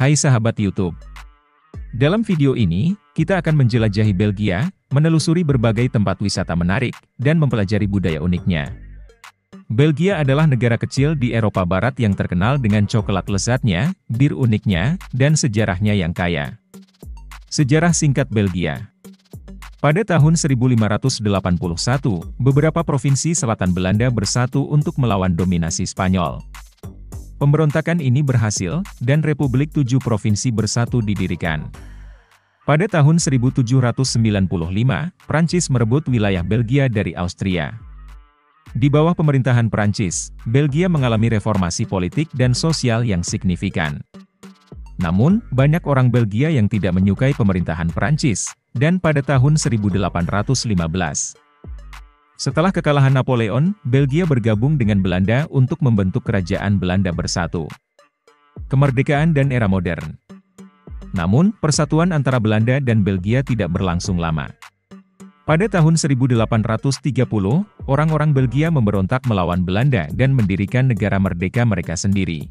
Hai sahabat YouTube. Dalam video ini, kita akan menjelajahi Belgia, menelusuri berbagai tempat wisata menarik, dan mempelajari budaya uniknya. Belgia adalah negara kecil di Eropa Barat yang terkenal dengan coklat lezatnya, bir uniknya, dan sejarahnya yang kaya. Sejarah singkat Belgia. Pada tahun 1581, beberapa provinsi selatan Belanda bersatu untuk melawan dominasi Spanyol. Pemberontakan ini berhasil, dan Republik 7 Provinsi Bersatu didirikan. Pada tahun 1795, Prancis merebut wilayah Belgia dari Austria. Di bawah pemerintahan Prancis, Belgia mengalami reformasi politik dan sosial yang signifikan. Namun, banyak orang Belgia yang tidak menyukai pemerintahan Prancis, dan pada tahun 1815, setelah kekalahan Napoleon, Belgia bergabung dengan Belanda untuk membentuk Kerajaan Belanda Bersatu. Kemerdekaan dan era modern. Namun, persatuan antara Belanda dan Belgia tidak berlangsung lama. Pada tahun 1830, orang-orang Belgia memberontak melawan Belanda dan mendirikan negara merdeka mereka sendiri.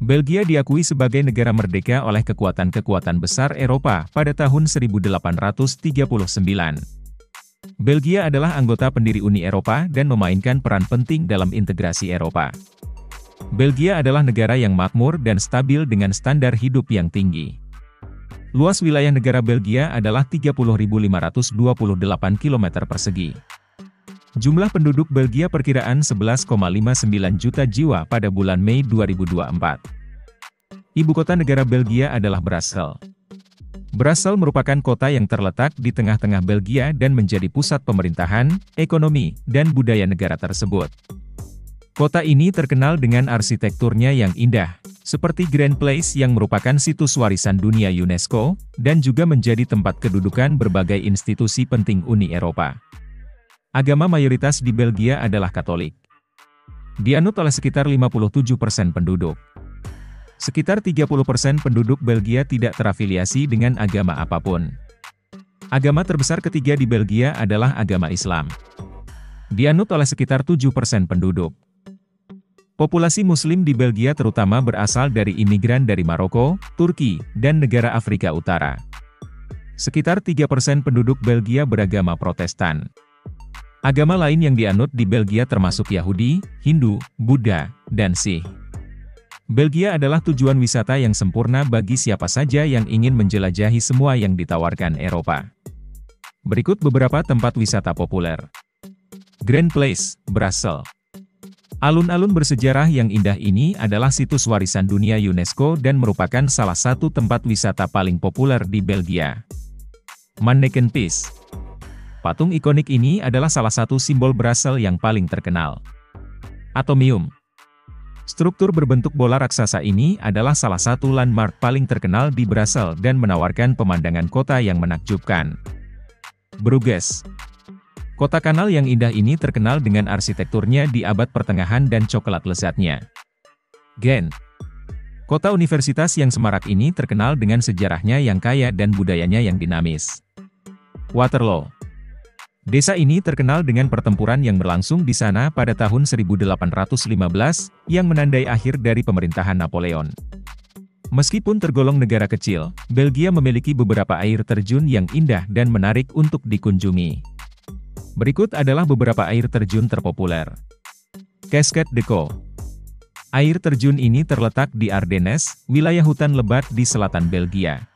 Belgia diakui sebagai negara merdeka oleh kekuatan-kekuatan besar Eropa pada tahun 1839. Belgia adalah anggota pendiri Uni Eropa dan memainkan peran penting dalam integrasi Eropa. Belgia adalah negara yang makmur dan stabil dengan standar hidup yang tinggi. Luas wilayah negara Belgia adalah 30.528 km persegi. Jumlah penduduk Belgia perkiraan 11,59 juta jiwa pada bulan Mei 2024. Ibu kota negara Belgia adalah Brussels. Brussels merupakan kota yang terletak di tengah-tengah Belgia dan menjadi pusat pemerintahan, ekonomi, dan budaya negara tersebut. Kota ini terkenal dengan arsitekturnya yang indah, seperti Grand Place yang merupakan situs warisan dunia UNESCO, dan juga menjadi tempat kedudukan berbagai institusi penting Uni Eropa. Agama mayoritas di Belgia adalah Katolik. Dianut oleh sekitar 57% penduduk. Sekitar 30% penduduk Belgia tidak terafiliasi dengan agama apapun. Agama terbesar ketiga di Belgia adalah agama Islam. Dianut oleh sekitar 7% penduduk. Populasi Muslim di Belgia terutama berasal dari imigran dari Maroko, Turki, dan negara Afrika Utara. Sekitar 3% penduduk Belgia beragama Protestan. Agama lain yang dianut di Belgia termasuk Yahudi, Hindu, Buddha, dan Sikh. Belgia adalah tujuan wisata yang sempurna bagi siapa saja yang ingin menjelajahi semua yang ditawarkan Eropa. Berikut beberapa tempat wisata populer. Grand Place, Brussels. Alun-alun bersejarah yang indah ini adalah situs warisan dunia UNESCO dan merupakan salah satu tempat wisata paling populer di Belgia. Manneken-Pis. Patung ikonik ini adalah salah satu simbol Brussels yang paling terkenal. Atomium. Struktur berbentuk bola raksasa ini adalah salah satu landmark paling terkenal di Brussels dan menawarkan pemandangan kota yang menakjubkan. Bruges. Kota kanal yang indah ini terkenal dengan arsitekturnya di abad pertengahan dan coklat lezatnya. Gent. Kota universitas yang semarak ini terkenal dengan sejarahnya yang kaya dan budayanya yang dinamis. Waterloo. Desa ini terkenal dengan pertempuran yang berlangsung di sana pada tahun 1815, yang menandai akhir dari pemerintahan Napoleon. Meskipun tergolong negara kecil, Belgia memiliki beberapa air terjun yang indah dan menarik untuk dikunjungi. Berikut adalah beberapa air terjun terpopuler. Cascade de Caux. Air terjun ini terletak di Ardennes, wilayah hutan lebat di selatan Belgia.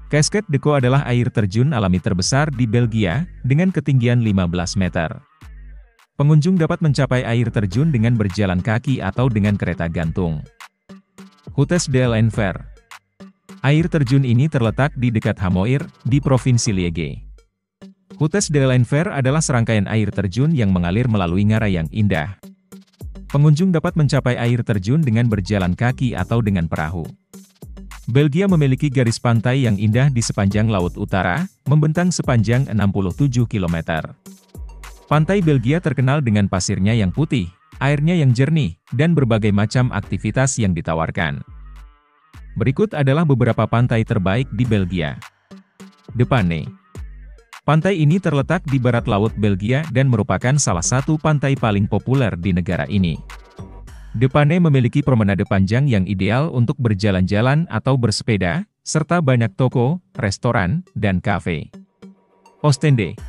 Cascade de Caux adalah air terjun alami terbesar di Belgia, dengan ketinggian 15 meter. Pengunjung dapat mencapai air terjun dengan berjalan kaki atau dengan kereta gantung. Hutes de l'Enfer. Air terjun ini terletak di dekat Hamoir, di Provinsi Liège. Hutes de l'Enfer adalah serangkaian air terjun yang mengalir melalui ngarai yang indah. Pengunjung dapat mencapai air terjun dengan berjalan kaki atau dengan perahu. Belgia memiliki garis pantai yang indah di sepanjang Laut Utara, membentang sepanjang 67 km. Pantai Belgia terkenal dengan pasirnya yang putih, airnya yang jernih, dan berbagai macam aktivitas yang ditawarkan. Berikut adalah beberapa pantai terbaik di Belgia. De Panne. Pantai ini terletak di barat laut Belgia dan merupakan salah satu pantai paling populer di negara ini. De Panne memiliki promenade panjang yang ideal untuk berjalan-jalan atau bersepeda, serta banyak toko, restoran, dan kafe. Oostende.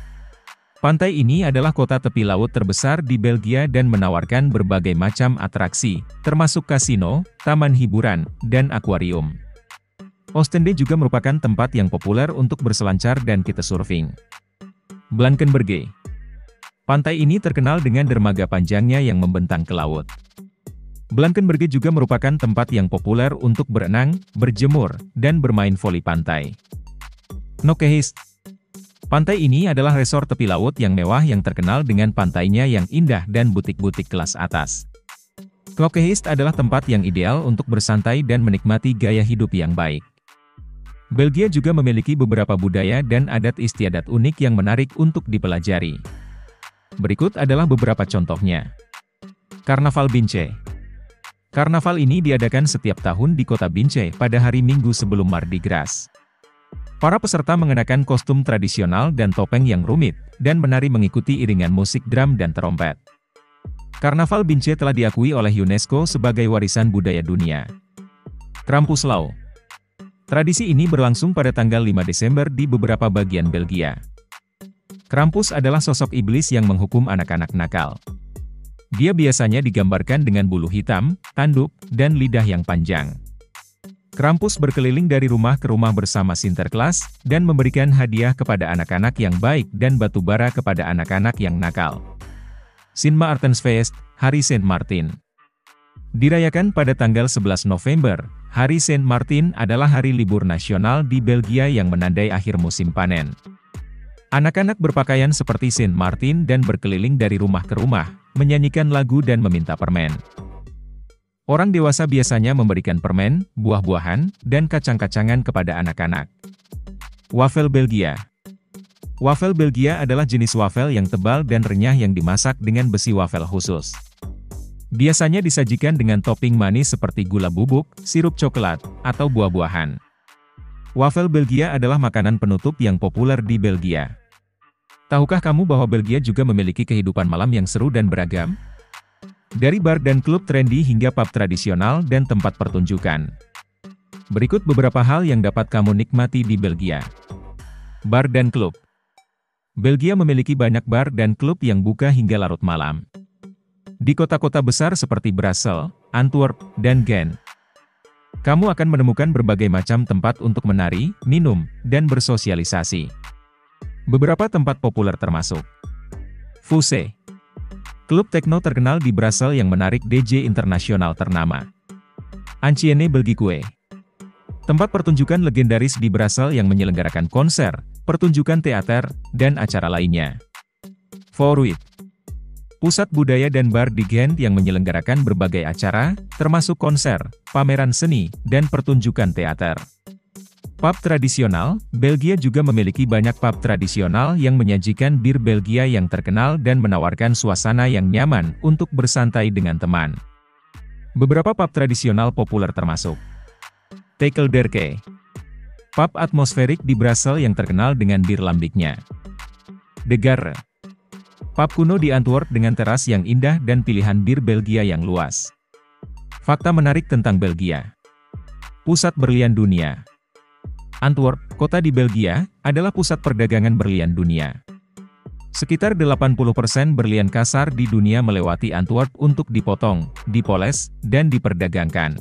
Pantai ini adalah kota tepi laut terbesar di Belgia dan menawarkan berbagai macam atraksi, termasuk kasino, taman hiburan, dan akuarium. Oostende juga merupakan tempat yang populer untuk berselancar dan kitesurfing. Blankenberge. Pantai ini terkenal dengan dermaga panjangnya yang membentang ke laut. Blankenberge juga merupakan tempat yang populer untuk berenang, berjemur, dan bermain voli pantai. Knokke-Heist. Pantai ini adalah resort tepi laut yang mewah yang terkenal dengan pantainya yang indah dan butik-butik kelas atas. Knokke-Heist adalah tempat yang ideal untuk bersantai dan menikmati gaya hidup yang baik. Belgia juga memiliki beberapa budaya dan adat istiadat unik yang menarik untuk dipelajari. Berikut adalah beberapa contohnya. Karnaval Binche. Karnaval ini diadakan setiap tahun di kota Binche pada hari Minggu sebelum Mardi Gras. Para peserta mengenakan kostum tradisional dan topeng yang rumit, dan menari mengikuti iringan musik drum dan trompet. Karnaval Binche telah diakui oleh UNESCO sebagai warisan budaya dunia. Krampuslau. Tradisi ini berlangsung pada tanggal 5 Desember di beberapa bagian Belgia. Krampus adalah sosok iblis yang menghukum anak-anak nakal. Dia biasanya digambarkan dengan bulu hitam, tanduk, dan lidah yang panjang. Krampus berkeliling dari rumah ke rumah bersama Sinterklaas, dan memberikan hadiah kepada anak-anak yang baik dan batu bara kepada anak-anak yang nakal. Sint Maartensfeest, Hari Saint Martin. Dirayakan pada tanggal 11 November, Hari Saint Martin adalah hari libur nasional di Belgia yang menandai akhir musim panen. Anak-anak berpakaian seperti Saint Martin dan berkeliling dari rumah ke rumah, menyanyikan lagu dan meminta permen. Orang dewasa biasanya memberikan permen, buah-buahan, dan kacang-kacangan kepada anak-anak. Wafel Belgia. Wafel Belgia adalah jenis wafel yang tebal dan renyah yang dimasak dengan besi wafel khusus. Biasanya disajikan dengan topping manis seperti gula bubuk, sirup coklat, atau buah-buahan. Wafel Belgia adalah makanan penutup yang populer di Belgia. Tahukah kamu bahwa Belgia juga memiliki kehidupan malam yang seru dan beragam? Dari bar dan klub trendy hingga pub tradisional dan tempat pertunjukan. Berikut beberapa hal yang dapat kamu nikmati di Belgia. Bar dan klub. Belgia memiliki banyak bar dan klub yang buka hingga larut malam. Di kota-kota besar seperti Brussels, Antwerp, dan Gent, kamu akan menemukan berbagai macam tempat untuk menari, minum, dan bersosialisasi. Beberapa tempat populer termasuk Fuse, klub tekno terkenal di Brussels yang menarik DJ internasional ternama. Ancienne Belgique, tempat pertunjukan legendaris di Brussels yang menyelenggarakan konser, pertunjukan teater, dan acara lainnya. Vooruit, pusat budaya dan bar di Gent yang menyelenggarakan berbagai acara, termasuk konser, pameran seni, dan pertunjukan teater. Pub tradisional, Belgia juga memiliki banyak pub tradisional yang menyajikan bir Belgia yang terkenal dan menawarkan suasana yang nyaman untuk bersantai dengan teman. Beberapa pub tradisional populer termasuk Tekelderke, pub atmosferik di Brussels yang terkenal dengan bir lambiknya. De Garre, pub kuno di Antwerp dengan teras yang indah dan pilihan bir Belgia yang luas. Fakta menarik tentang Belgia. Pusat berlian dunia. Antwerp, kota di Belgia, adalah pusat perdagangan berlian dunia. Sekitar 80% berlian kasar di dunia melewati Antwerp untuk dipotong, dipoles, dan diperdagangkan.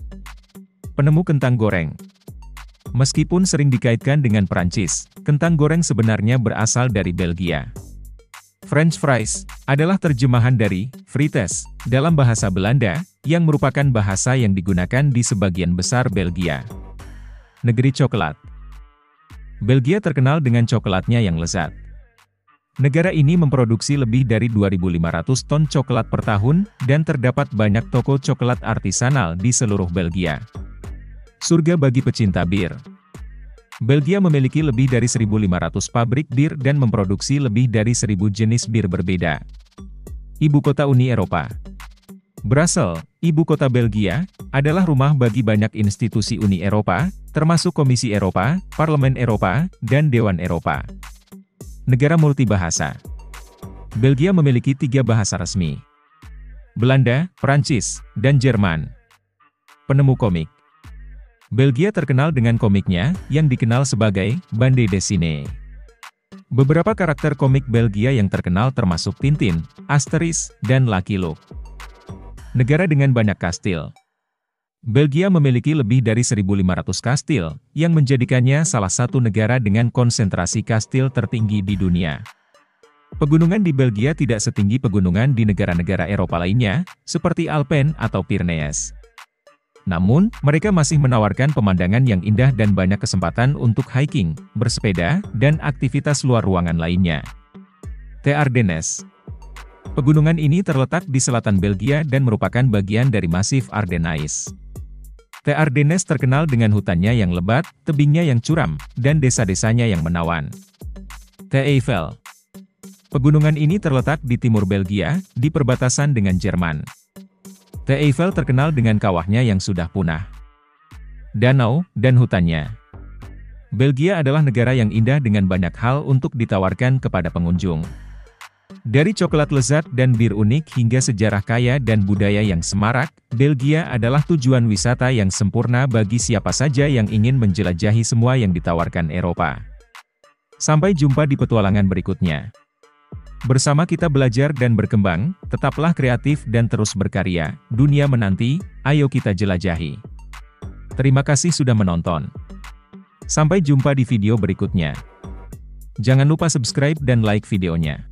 Penemu kentang goreng. Meskipun sering dikaitkan dengan Prancis, kentang goreng sebenarnya berasal dari Belgia. French fries adalah terjemahan dari frites dalam bahasa Belanda, yang merupakan bahasa yang digunakan di sebagian besar Belgia. Negeri coklat. Belgia terkenal dengan coklatnya yang lezat. Negara ini memproduksi lebih dari 2.500 ton coklat per tahun, dan terdapat banyak toko coklat artisanal di seluruh Belgia. Surga bagi pecinta bir. Belgia memiliki lebih dari 1.500 pabrik bir dan memproduksi lebih dari 1.000 jenis bir berbeda. Ibu kota Uni Eropa. Brussels, ibu kota Belgia, adalah rumah bagi banyak institusi Uni Eropa, termasuk Komisi Eropa, Parlemen Eropa, dan Dewan Eropa. Negara multibahasa. Belgia memiliki 3 bahasa resmi. Belanda, Prancis, dan Jerman. Penemu komik. Belgia terkenal dengan komiknya, yang dikenal sebagai bande dessinée. Beberapa karakter komik Belgia yang terkenal termasuk Tintin, Asterix, dan Lucky Luke. Negara dengan banyak kastil. Belgia memiliki lebih dari 1.500 kastil, yang menjadikannya salah satu negara dengan konsentrasi kastil tertinggi di dunia. Pegunungan di Belgia tidak setinggi pegunungan di negara-negara Eropa lainnya, seperti Alpen atau Pyrenees. Namun, mereka masih menawarkan pemandangan yang indah dan banyak kesempatan untuk hiking, bersepeda, dan aktivitas luar ruangan lainnya. Ardennes. Pegunungan ini terletak di selatan Belgia dan merupakan bagian dari masif Ardennes. Ardennes terkenal dengan hutannya yang lebat, tebingnya yang curam, dan desa-desanya yang menawan. Eiffel. Pegunungan ini terletak di timur Belgia, di perbatasan dengan Jerman. Eiffel terkenal dengan kawahnya yang sudah punah, danau, dan hutannya. Belgia adalah negara yang indah dengan banyak hal untuk ditawarkan kepada pengunjung. Dari coklat lezat dan bir unik hingga sejarah kaya dan budaya yang semarak, Belgia adalah tujuan wisata yang sempurna bagi siapa saja yang ingin menjelajahi semua yang ditawarkan Eropa. Sampai jumpa di petualangan berikutnya. Bersama kita belajar dan berkembang, tetaplah kreatif dan terus berkarya, dunia menanti, ayo kita jelajahi. Terima kasih sudah menonton. Sampai jumpa di video berikutnya. Jangan lupa subscribe dan like videonya.